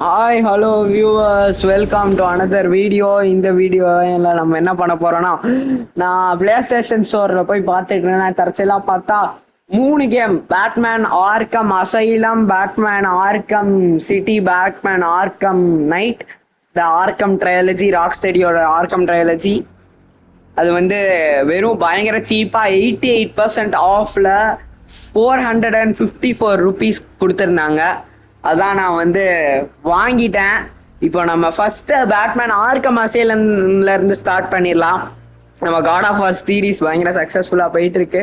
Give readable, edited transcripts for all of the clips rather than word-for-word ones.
Hi hello viewers, welcome to another video. இந்த வீடியோவில் நம்ம என்ன பண்ண போறோம்னா, நான் பிளே ஸ்டேஷன் ஸ்டோரில் போய் பார்த்துட்டு இருந்தேன். தற்செயலாக பார்த்தா 3 கேம்: Batman Arkham Asylum, Batman Arkham City, Batman Arkham Knight, the Arkham trilogy, rock ஸ்டடியோட ஆர்கம் ட்ரையாலஜி. அது வந்து வெறும் பயங்கர சீப்பாக 88% ஆஃப்ல 454 rupees கொடுத்துருந்தாங்க. அதான் நான் வந்து வாங்கிட்டேன். இப்போ நம்ம ஃபர்ஸ்ட் பேட்மேன் ஆர்கம் அசைலம்ல இருந்து ஸ்டார்ட் பண்ணிடலாம். நம்ம காட் ஆஃப் வார் சீரிஸ் பயங்கர சக்ஸஸ்ஃபுல்லாக போயிட்டு இருக்கு.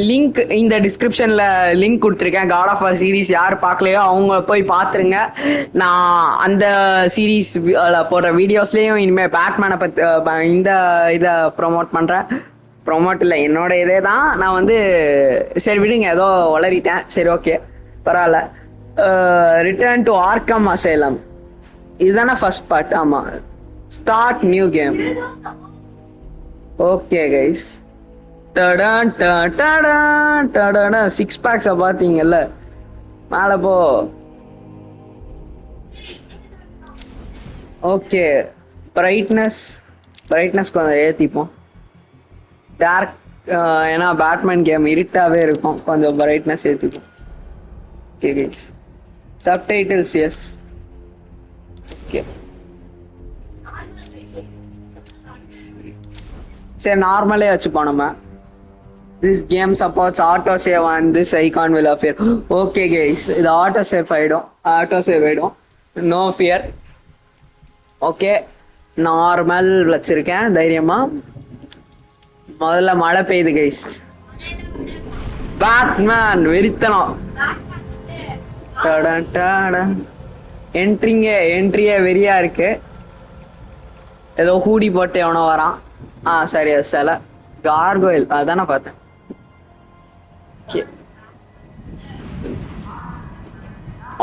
லிங்க் இந்த டிஸ்கிரிப்ஷன்ல லிங்க் கொடுத்துருக்கேன். காட் ஆஃப் வார் சீரிஸ் யார் பார்க்கலையோ அவங்க போய் பார்த்துருங்க. நான் அந்த சீரீஸ் போடுற வீடியோஸ்லேயும் இனிமேல் பேட்மேனை பற்றி இந்த இதை ப்ரொமோட் பண்ணுறேன். ப்ரொமோட் இல்லை, என்னோட இதே தான். நான் வந்து சரி விடுங்க, ஏதோ வளரிட்டேன். சரி, ஓகே, பரவாயில்ல. ரிட்டர்ன் டு ஆர்கம் அசைலம் இதுதானே ஃபர்ஸ்ட் பார்ட். ஆமாம், start new game. Okay guys, six பேக்ஸை பார்த்தீங்கல்ல, மேலே போ. ஓகே, பிரைட்னஸ் கொஞ்சம் ஏற்றிப்போம். டார்க், ஏன்னா பேட்மேன் கேம் இருட்டாகவே இருக்கும், கொஞ்சம் பிரைட்னஸ் ஏற்றிப்போம். Okay guys, subtitles yes. Okay, சரி, நார்மலே வச்சுப்போம் நம்ம. This game supports auto save and this icon will appear. Okay guys, இது auto save ஆயிடும், no fear. ஓகே, நார்மல் வச்சிருக்கேன் தைரியமா. முதல்ல மழை பெய்யுது கைஸ். பேட்மேன் வெறித்தனம். என்ட்ரியே வெறியா இருக்கு. ஏதோ ஹூடி போட்டு எவனோ வரான். சரி, சில கார்கோயில் அதானே பார்த்தேன்.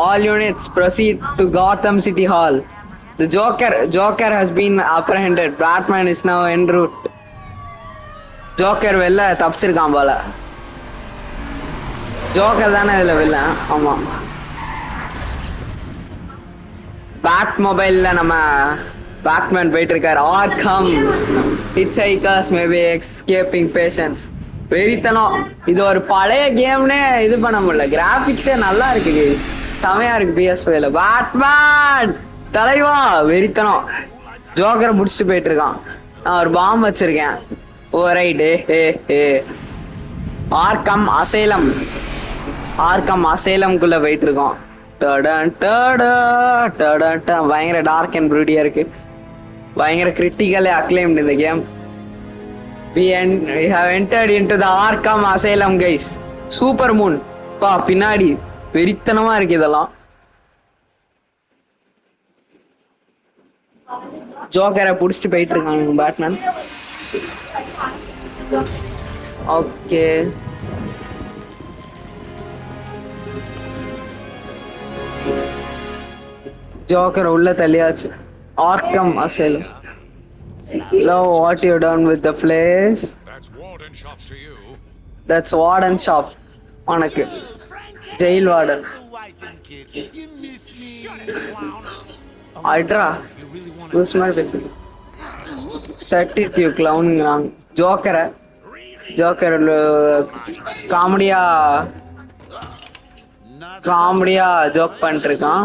All units proceed to Gotham City Hall. The Joker has been apprehended. Batman is now en route. Joker வெளில தப்பிச்சிருக்கான் போல. ஜோக்கர் தானே இதுல வெளில. ஆமா, பேட் மொபைல்ல நம்ம பேட்மேன் போயிட்டு இருக்காரு. Arkham hitchhikers may be escaping patients. வெறித்தனம். இது ஒரு பழைய கேம்னே இது பண்ண முடியல. கிராபிக்ஸே நல்லா இருக்கு, செமையா இருக்கு PS5ல. பேட்மேன் தலைவா வெறித்தனம். ஜோக்கரை முடிச்சுட்டு போயிட்டு இருக்கான். நான் ஒரு பாம்பு வச்சிருக்கேன். ஓ ரைட். ஆர்கம் அசைலம்குள்ள போயிட்டு இருக்கோம். பயங்கர டார்க் அண்ட் ப்ரூடியா இருக்கு. பயங்கர கிரிட்டிக்கலி அக்ளைம்டு இந்த game. We have entered into the Arkham Asylum guys. Super Moon பா, பின்னாடி வெறித்தனமா இருக்கு இதெல்லாம். ஜோக்கரை புடிச்சிட்டு போயிட்டு இருக்காங்க பேட்மேன். ஓகே, ஜோக்கரை உள்ள தள்ளியாச்சு. Arkham asylum. Love what you done with the place. That's warden shop. உனக்கு ஜெயில் வார்டன். அட்ரா லூஸ் மாதிரி பேசுது. சட்டிட்டியூ கிளவுனுங்கிறாங்க. ஜோக்கர் காமெடியா ஜோக் பண்ணிட்டு இருக்கான்.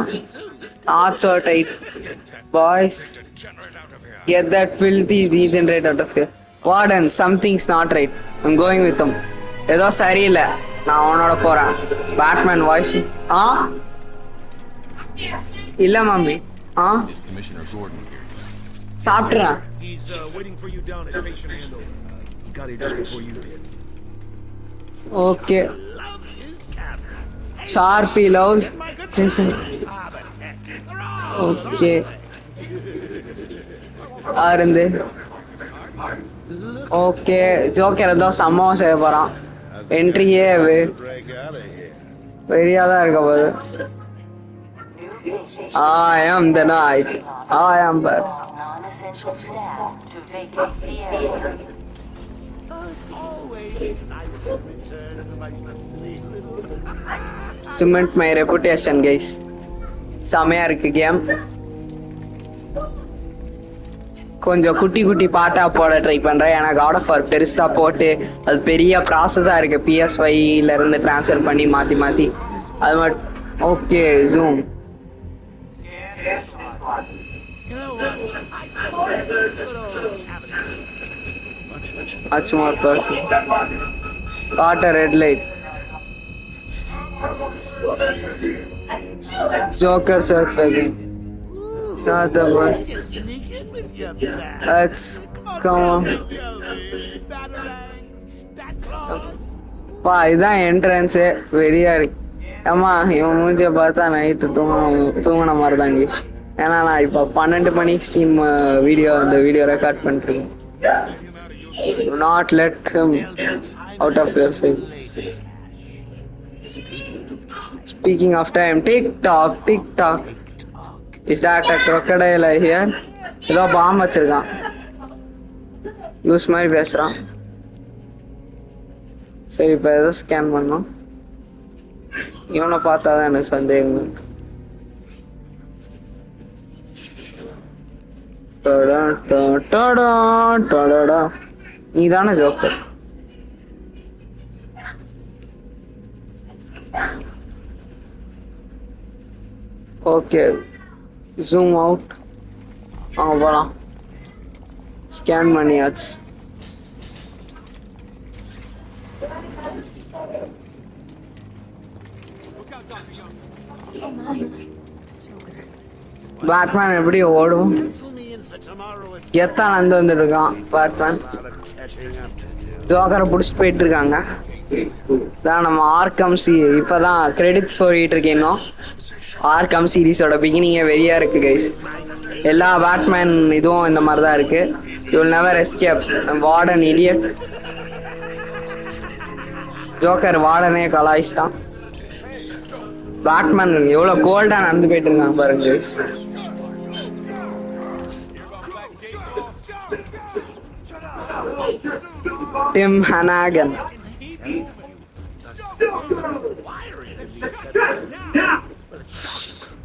Not so tight boys. Get that filthy degenerate out of here. Warden, something's not right. I'm going with him. ஏதோ சரியில்லை, நான் அவனோட போறேன். Batman voice. இல்ல மாமி. சாப்பிட்றேன். Okay, Sharpe loves. ஓகே, இருந்து ஓகே. ஜோக்கர் ஏதோ சம்பவம் செய்ய போறான். என்ட்ரியே வெறியாதான் இருக்க போது. I am the night. I am bad. Cement my reputation guys. செமையா இருக்கு கேம். கொஞ்சம் குட்டி குட்டி பாட்டா போட ட்ரை பண்றேன். ஏன்னா காட் ஆஃப் வார் பெருசா போட்டு அது பெரிய ப்ராசஸா இருக்கு. PS5ல இருந்து ட்ரான்ஸ்ஃபர் பண்ணி மாத்தி மாத்தி அது மட்டும். Okay zoom. Much more person. Got a red light. Joker search again. Start the bus. Let's come on. பா இதான் என்ட்ரன்ஸு. வெறியா இருக்கு. ஆமா இவன் மூஞ்சிய பார்த்தா நைட்டு தூங்கின மாதிரி தான் கேஸ். ஏன்னா நான் இப்போ 12 மணிக்கு ஸ்ட்ரீம் இந்த வீடியோ ரெக்கார்ட் பண்ணிருக்கேன். Do not let him out of your sight. Speaking of time, TikTok. Is that a crocodile I hear? ஏதோ பாம்பு வச்சிருக்கான். யூஸ் மாதிரி பேசுறான். சரி இப்போ எதோ ஸ்கேன் பண்ணோம். இவனை பார்த்தா தான் எனக்கு சந்தேகம் இருக்கு. நீ தானே ஜோக்கர். Okay zoom out. அங்க போலாம். ஸ்கேன் பண்ணியாச்சு. பேட்மேன் எப்படி ஓடும்? எத்தான் வந்துட்டு இருக்கான் பேட்மேன். ஜோக்கரை பிடிச்சிட்டு போயிட்டு இருக்காங்க. தான் நம்ம ஆர்கம் இப்பதான் கிரெடிட்ஸ் ஓடிட்டு இருக்கேன். இன்னும் ஆர்கம் சீரீஸோட பிகினிங்கே வெறியா இருக்கு கைஸ். எல்லா பேட்மேன் இதுவும் இந்த மாதிரி தான் இருக்கு. You will never escape. Warden idiot. Joker வார்டனே கலாய்ச்சிட்டான். பேட்மேன் எவ்வளவு கோல்டா நடந்து போயிட்டு இருக்காங்க பாருங்க guys. Tim Hannigan.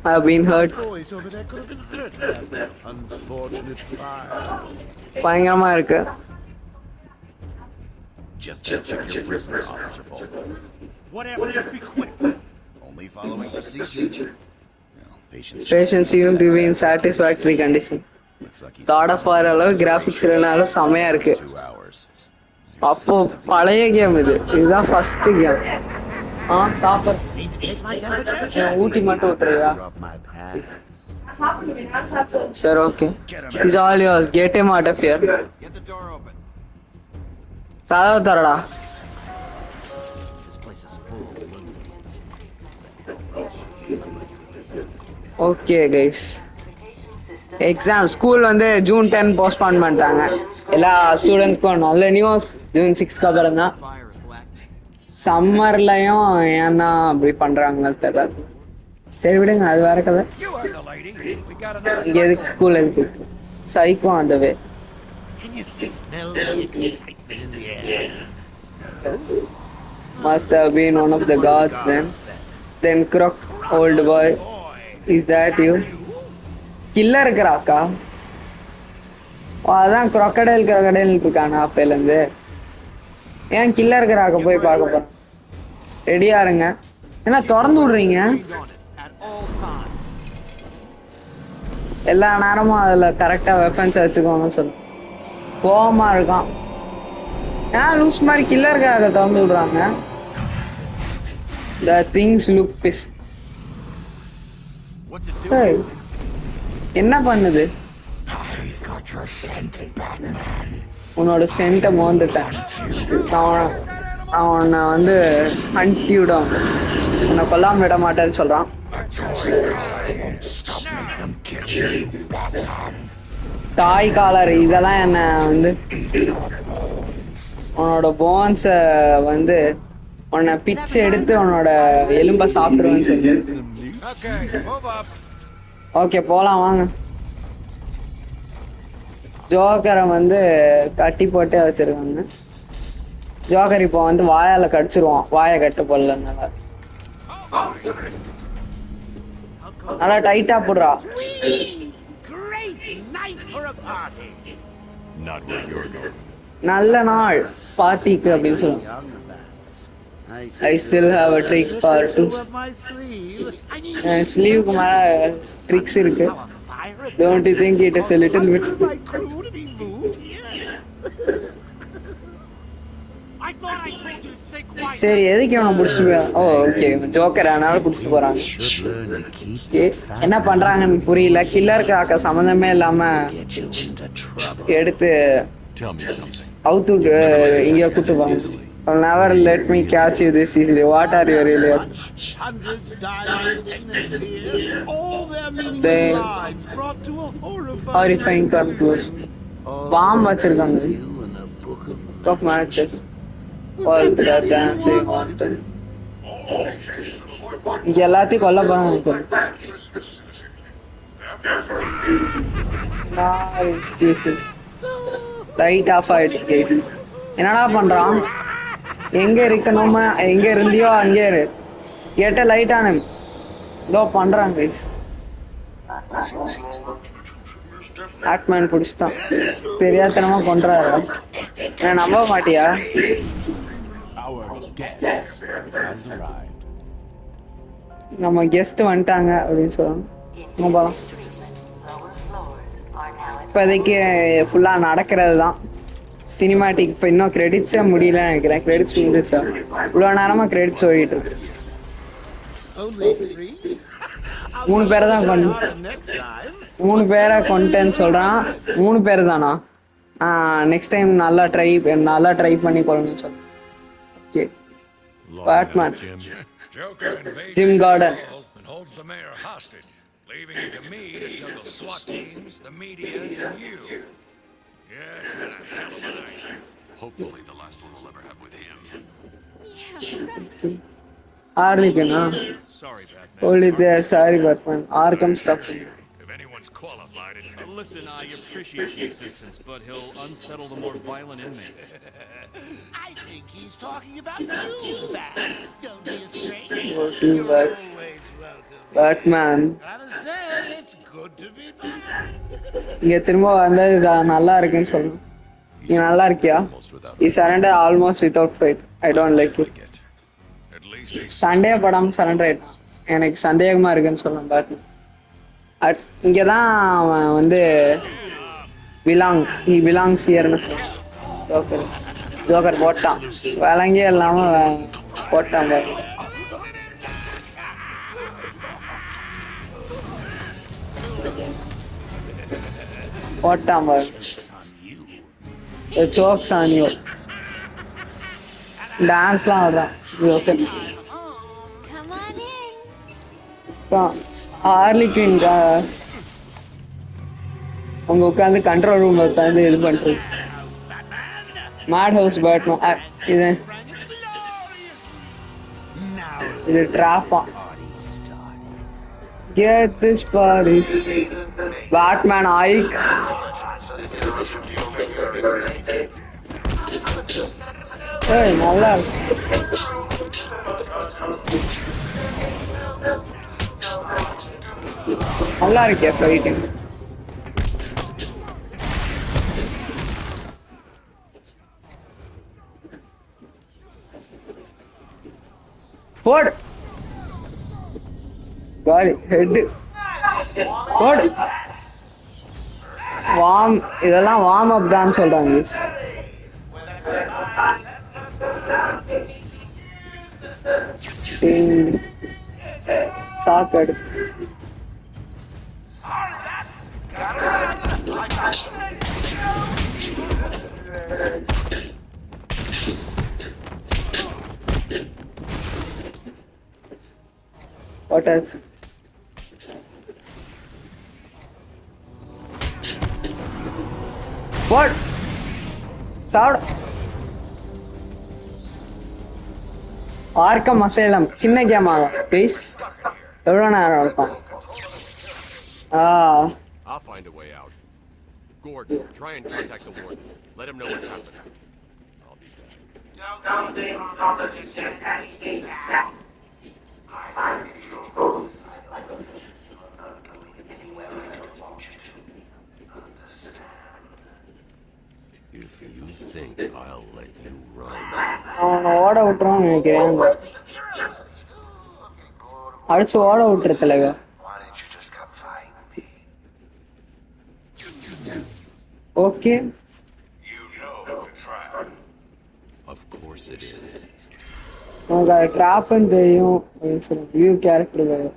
I've been hurt. பயங்கரமா இருக்கு. Just check your prisoner, Officer Bolt. Whatever, just be quick. Only following procedure. Patients seem to be in satisfactory condition. God of War அளவு கிராபிக்ஸ் இல்லைனாலும் செமையா இருக்கு. அப்போ பழைய கேம் இதுதான் first game. Chopper ஊட்டி மட்டும் விட்டுருதா? சரி okay. Is all yours. Get him out of here. கதவை தரடா. Okay guys. எக்ஸாம் ஸ்கூல் வந்து June 10 போஸ்ட்பான் பண்ணிட்டாங்க. எல்லா ஸ்டூடெண்ட்ஸ்க்கும் நல்ல நியூஸ். June 6க்கு அப்புறம் தான். சம்மர்லையும் ஏன் தான் அப்படி பண்றாங்கன்னு தெரியல. சரி விடுங்க, அது வேற கதை. இங்க எதுக்கு ஸ்கூல் எதுக்கு? சைக்கோ அந்த வே. Must have been one of the gods then croc, old boy, is that you? Killer இருக்கிறாக்கா? அதான் crocodile இருக்கானா அப்பையில இருந்து. ஏன் கில்லர் இருக்கிறாக்க போய் பார்க்க போறேன். ரெடியா இருங்க. என்ன திறந்து விடுறீங்க? எல்லா நேரமும் அதுல கரெக்டா வெப்பன்ஸ் வச்சுக்கோங்கன்னு சொல்லு. கோவமா இருக்கான். ஏன் லூஸ் மாதிரி கில்லர் இருக்கிறாக்க திறந்து விடுறாங்க? The things look pissed. என்ன பண்ணுது? உன்னோட சென்ட்டை மோந்துட்டேன். அவனை வந்து ஹண்டிவிடும். உன்னை கொல்லாம விட மாட்டேன்னு சொல்றான். டாய் காலர் இதெல்லாம் என்ன வந்து உன்னோட போன்ஸ வந்து உன்னை பிச்சு எடுத்து உன்னோட எலும்ப சாப்பிடுவேன்னு சொல்லு. ஓகே போலாம் வாங்க. ஜோக்கரை வந்து கட்டி போட்டே வச்சிருக்காங்க. ஜோக்கர் இப்போ வந்து வாயால கடிச்சிருவான். வாயை கட்டு போடலன்னால. நல்லா டைட்டா போடுறா. Great night for a party. Not where you're going. நல்ல நாள் பார்ட்டிக்கு அப்படின்னு சொல்லுவாங்க. Young bats. I still have a trick or two. Up my sleeve. I mean, ஸ்லீவுக்கு மேல ட்ரிக்ஸ் இருக்கு. how a fire Don't you think it is a little bit? my crew to be moved here. I thought I told you to stay quiet. சரி எதுக்கு இவனை பிடிச்சிட்டு போய் ஓ okay joker அதனால பிடிச்சிட்டு போறாங்க. Should learn to keep Okay. என்ன பண்றாங்கன்னு புரியல. கில்லருக்கு ஆக்க சம்மந்தமே இல்லாம get you into trouble. எடுத்து Tell me something. அவுத்து இங்க கூட்டு போவாங்க. I'll never let me catch you this easily. What are you really? Hundreds died in pain and fear. All their meaningless They- lives brought to a Horrifying conclusion. Bomb வச்சிருக்காங்க. You in the book of Top matches. All the dancing on the. இங்க எல்லாத்தையும் கொல்ல போறாங்க நினைக்கிறேன். Light off ஆயிடுச்சு case. என்னடா பண்றான்? எங்க இருக்கணுமா எங்க இருந்தியோ அங்கே இரு. கேட்ட லைட் ஆன இதோ பண்றாங்க கைஸ். ஆட்மேன் பிடிச்சிட்டான். தெரியாதனமா பண்றாரு. நான் நம்ப மாட்டியா? Our guest has arrived. நம்ம கெஸ்ட் வந்துட்டாங்க அப்படின்னு சொல்லுவாங்க. நம்ம போலாம். இப்போதைக்கு ஃபுல்லா நடக்கிறது தான் சினிமாட்டிக். இப்போ இன்னும் கிரெடிட்ஸே முடியல நினைக்கிறேன். கிரெடிட்ஸ் முடிஞ்சிச்சா? இவ்வளோ நேரமா கிரெடிட்ஸ் ஓடிட்டு இருக்கு. only three. 3 பேரை தான் கொண்டு Next time. 3 பேரை கொண்டேன்னு சொல்றான். 3 பேர் தானா? நெக்ஸ்ட் டைம் நல்லா ட்ரை பண்ணி கொள்ளணும்னு சொல்றேன். Okay Long Batman. night, Jim. Joker invades Jim City Gordon. Hall and holds the mayor hostage, leaving it to me to juggle SWAT teams, the media, and you. Yeah, it's been a hell of a night. Hopefully the last one we'll ever have with him. ஆர்லிக்கனா? Sorry, Batman. Only there, sorry Batman. Arkham stuff. If anyone's qualified, it's Listen, I appreciate the assistance, but he'll unsettle the more violent inmates. I think he's talking about you, Bats. Don't be a stranger. Working You're Bats. always welcome. Batman. Gotta say, it's good to be back. இங்க திரும்ப வந்தது நல்லா இருக்குன்னு சொல்லணும். நீ நல்லா இருக்கியா? Almost without He surrendered almost without fight. I don't like it. it. at least he's Sunday படாம சரண்டர் ஆயிட்டான். எனக்கு சந்தேகமா இருக்குன்னு சொல்லணும் பேட்மேன். இங்கதான் அவன் வந்து பிலாங்ஸ் ஹியர்னு ஜோக்கர் போட்டான். விலங்கே இல்லாம போட்டான் பாரு. போட்டான் பாரு. Jokes on you. டான்ஸ்லாம் ஆடுறான் Joker. Come on in. Harley Quinn அவங்க உட்காந்து கண்ட்ரோல் ரூம் உட்காந்து இது பண்றது. Mad house Batman. இது ட்ராப்பா. Get this party. Batman Ike. ஏய் நல்லா இருக்கு. நல்லா இருக்கே ஃபைட்டிங். போடு காலி ஹெட் போடு. இதெல்லாம் வார்ம் அப் தான் சொல்றாங்க. சாக்காடு what else? What? சாப்பிட ஆர்க்கம் அசைலம் சின்ன கேம் ஆகும் ப்ளீஸ். எவ்வளோ நேரம் இருக்கும்? I'll find a way out. Gordon, try and contact the warden. Let him know what's happening. I'll be back. ஓட விட்டுறோம்னு நினைக்கிறேன். அடிச்சு ஓட விட்டுரு தலைவா. Why didn't you just come find me? Okay You know it's a trap. Of course it is. உனக்கு அது ட்ராப்னு தெரியும் அப்படின்னு சொல்லி view character.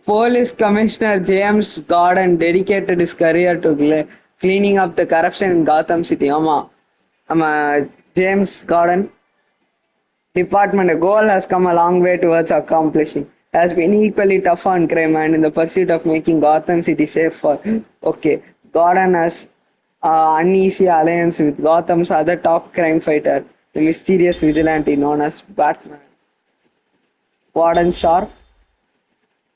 Police Commissioner James Gordon dedicated his career to cleaning up the corruption in Gotham City. ஆமா நம்ம James garden department goal has come a long way towards accomplishing. Has been equally tough on crime and in the pursuit of making Gotham City safe for. Okay, Gordon has uneasy alliance with Gotham's other top crime fighter, the mysterious vigilante known as Batman. Warden Sharp.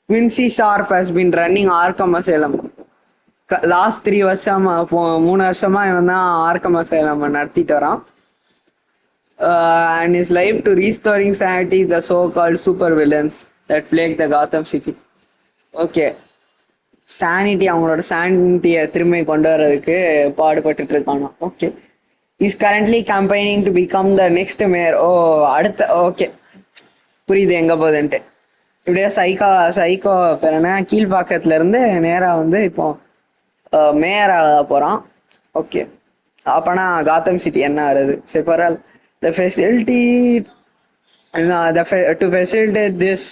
Quincy Sharp has been running Arkham Asylum. Last 3 வருஷமா 3 வருஷமா இவன் தான் Arkham Asylum நடத்திட்டு வரான். And his life to restoring sanity the so-called super villains that plague the Gotham City. Okay, sanity அவங்களோட சானிட்டியை திரும்பி கொண்டு வர்றதுக்கு பாடுபட்டுட்டு இருக்கானா. Okay, is currently campaigning to become the next mayor. ஓ அடுத்த ஓகே புரியுது எங்க போகுதுன்ட்டு. இப்படியே சைக்கோ பேர் என்ன கீழ்பாக்கத்துல இருந்து நேரா வந்து இப்போ மேயர் ஆக போறான். ஓகே, அப்பனா காத்தம் சிட்டி என்ன ஆகுது? செப்பரல் the facility to facilitate this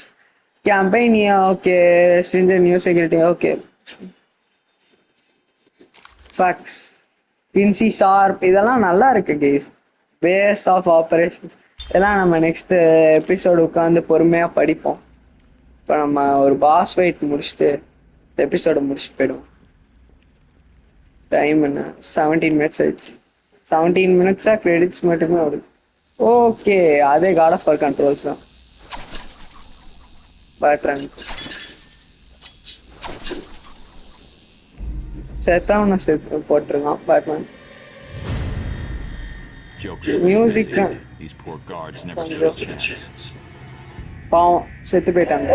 campaign. Okay, stringent new security. Okay, facts. Quincy Sharp இதெல்லாம் நல்லா இருக்கு guys. Base of operations இதெல்லாம் நம்ம நெக்ஸ்ட் எபிசோடு உட்காந்து பொறுமையா படிப்போம். இப்போ நம்ம ஒரு பாஸ் ஃபைட் முடிச்சுட்டு எபிசோடு முடிச்சுட்டு போயிடுவோம். டைம் என்ன 17 minutes ஆயிடுச்சு. 17 minutes கிரெடிட்ஸ் மட்டுமே வருது. ஓகே, அதே காட் ஆஃப் வார் கண்ட்ரோல்ஸ் தான். பேட்ரன் செத்தவன செத்து போட்டிருக்கான் Batman. Music These poor guards never stood a chance. பாவம் செத்து போயிட்டாங்க.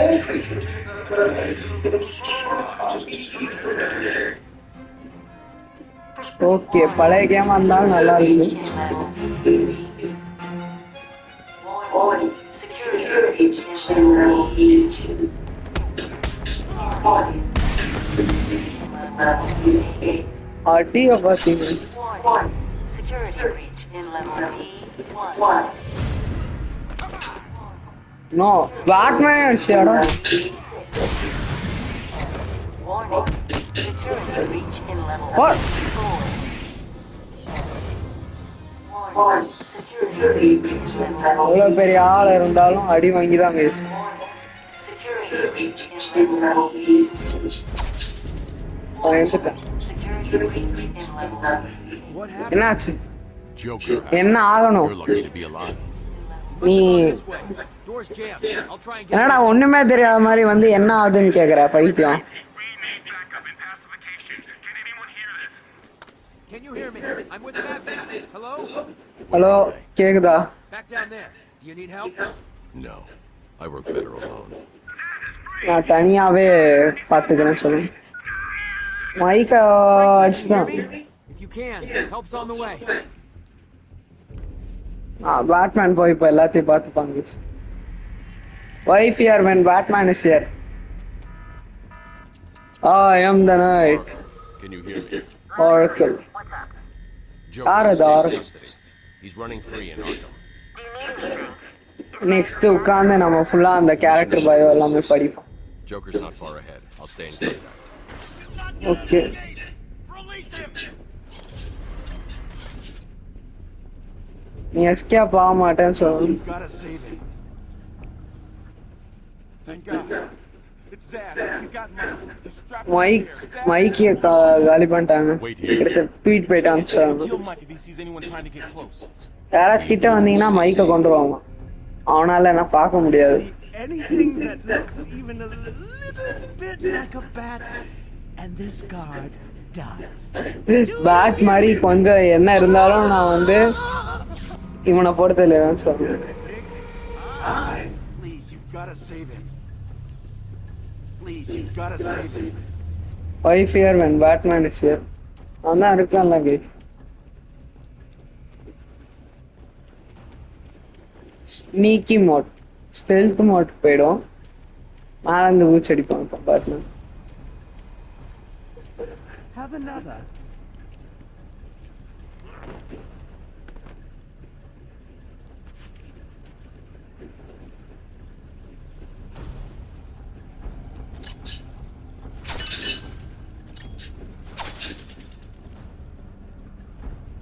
ஓகே, பழைய கேமா இருந்தாலும் நல்லா இருக்கு. RTO passing. Security breach in level P1. No, Batman அடிச்சாடா. Warning. Security breach in level What? 4. Warning. Security breach in level அவ்வளவு பெரிய ஆள் இருந்தாலும் அடி வாங்கி தான் பேசு. Security breach in level P2. Security breach in level. What happened? என்னாச்சு? Joker. என்ன ஆகணும்? You're lucky to be alive. நீ This way. Door's jammed. I'll try and get என்னடா ஒண்ணுமே தெரியாத மாதிரி வந்து என்ன ஆகுதுன்னு கேக்குற பைத்தியம். Can you hear me? I'm with Batman. Hello? Hello, கேக்குதா? Back down there. Do you need help? No, I work better alone. நான் தனியாவே பாத்துக்கிறேன்னு சொல்லுங்க. மைக்க அடிச்சுதான். If you can, help's on the way. Batman போய் இப்ப எல்லாத்தையும் பார்த்துப்பாங்க. Why fear when Batman is here? I am the night. Can you hear me? Oracle. Joker's Oracle. in custody. He's running free in Arkham. Next உட்காந்து நம்ம ஃபுல்லா அந்த character bio எல்லாமே படிப்போம். Joker's not far ahead. I'll stay in contact. Okay, நீ escape ஆக மாட்டேன்னு சொல்லணும். Gotta save him. Thank God. It's Zaz. He's got Mike. He's strapped மைக்கிய காலி பண்ணிட்டாங்க. எடுத்து தூக்கிட்டு போயிட்டான்னு சொல்லுவாங்க. Kill Mike if he sees anyone trying to get close. யாராச்சும் கிட்ட வந்தீங்கன்னா மைக்க கொண்டு வாங்க. அவனால நான் பார்க்க முடியாது. Anything that looks even a little bit like a bat, and this guard does. Bat மாதிரி கொஞ்சம் என்ன இருந்தாலும் நான் வந்து இவனை பொறுத்த இல்லைன்னு சொல்றேன். Please, you've gotta save him. Please, you've gotta save him. Why fear when Batman is here? நான் தான் இருக்கேன்ல guys. Sneaky mode stealth mode போயிடும். மேலே இருந்து பூச்சி அடிப்பாங்க பேட்மேன். Have another.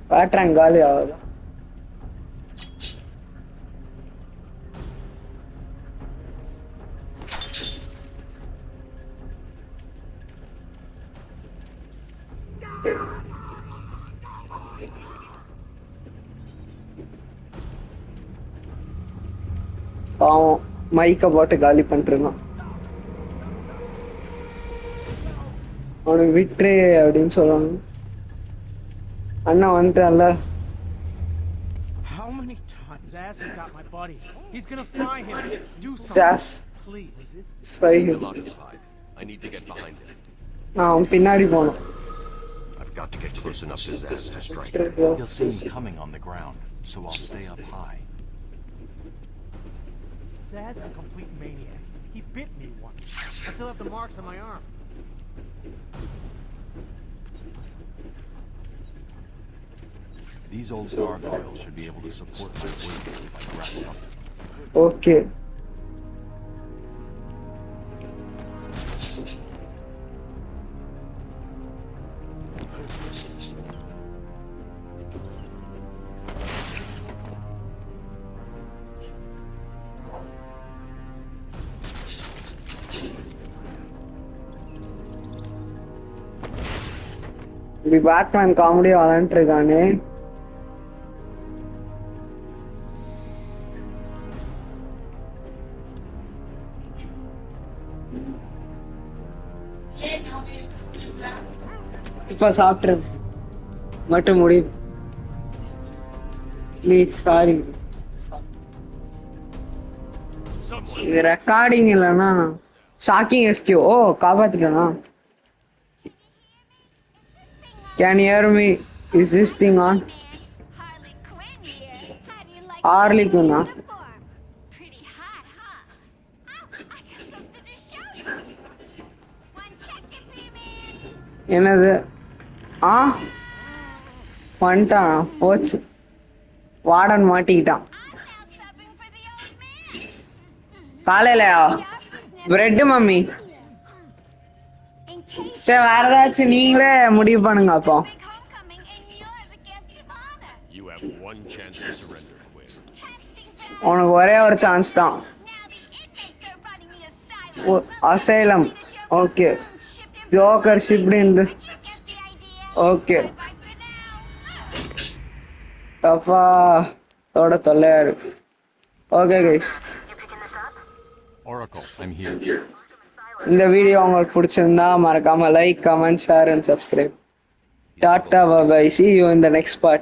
பேட்ரன் காலி ஆகுது. பாவம் மைக்க போட்டு காலி பண்ணிருக்கான். அவனுக்கு விட்ரு அப்படின்னு சொல்லுவாங்க. அண்ணா வந்துட்டான்ல. How many times Zaz has got my buddy? He's gonna fry him. Do Zaz. something, please. Fry him. Still occupied. I need to get behind him. நான் அவன் பின்னாடி போனோம். I've got to get close enough to Zaz to strike. You'll see him coming on the ground, so I'll stay up high. Zaz is a complete maniac. He bit me once. I still have the marks on my arm. These old gargoyles should be able to support my weight if I grab them. Okay. இப்படி Batman காமெடியா விளையாண்டு இருக்கானே. இப்ப சாப்பிட்டு மட்டும் முடியும். Please sorry. இது recording இல்லைன்னா ஷாக்கிங் எஸ்கியூ. ஓ காப்பாத்திட்டா. Can you hear me? Is this thing on? Harley Quinn here. How do you like Harley Quinn, huh? uniform? Pretty hot, huh? Oh, I got something to show you. 1 second, Freeman. என்னது? ஆ வந்துட்டான். போச்சு. Warden மாட்டிக்கிட்டான். I'm out subbing for the old man. காலையிலயா? Bread mummy. In case சரி வேற ஏதாச்சும் நீங்களே முடிவு பண்ணுங்க அப்போ. big homecoming and you're the guest of honor. You have one chance to surrender, Quinn. Testing them. உனக்கு ஒரே ஒரு சான்ஸ் தான். Now the inmates are running the asylum. Asylum. Okay. Joker shift இந்த. You get the idea? Okay. Bye for now. தப்பா தோட தொல்லையா இருக்கு. Okay guys. Oracle, I'm here. இந்த வீடியோ உங்களுக்கு பிடிச்சிருந்தா மறக்காம like, comment, share and subscribe. Tata bye. See you in the next part.